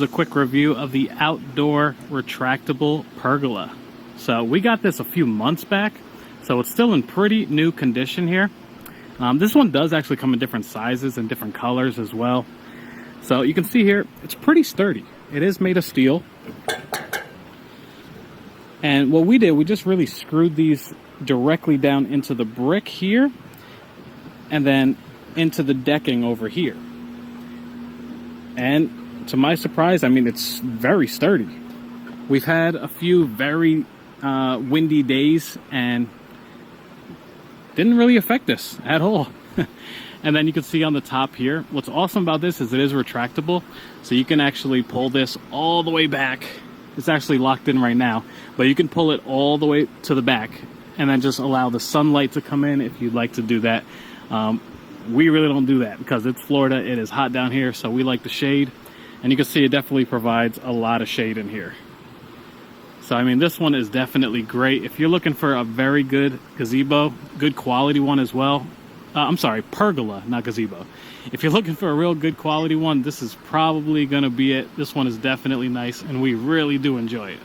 A quick review of the outdoor retractable pergola. So we got this a few months back, so it's still in pretty new condition here. This one does actually come in different sizes and different colors as well. So you can see here, it's pretty sturdy. It is made of steel. And what we did, we just really screwed these directly down into the brick here and then into the decking over here. And to my surprise, I mean, it's very sturdy. We've had a few very windy days and didn't really affect us at all. And then you can see on the top here, what's awesome about this is it is retractable. So you can actually pull this all the way back. It's actually locked in right now, but you can pull it all the way to the back and then just allow the sunlight to come in if you'd like to do that. We really don't do that because it's Florida. It is hot down here, so we like the shade. And you can see it definitely provides a lot of shade in here. So, I mean, this one is definitely great. If you're looking for a very good gazebo, good quality one as well. I'm sorry, pergola, not gazebo. If you're looking for a real good quality one, this is probably going to be it. This one is definitely nice, and we really do enjoy it.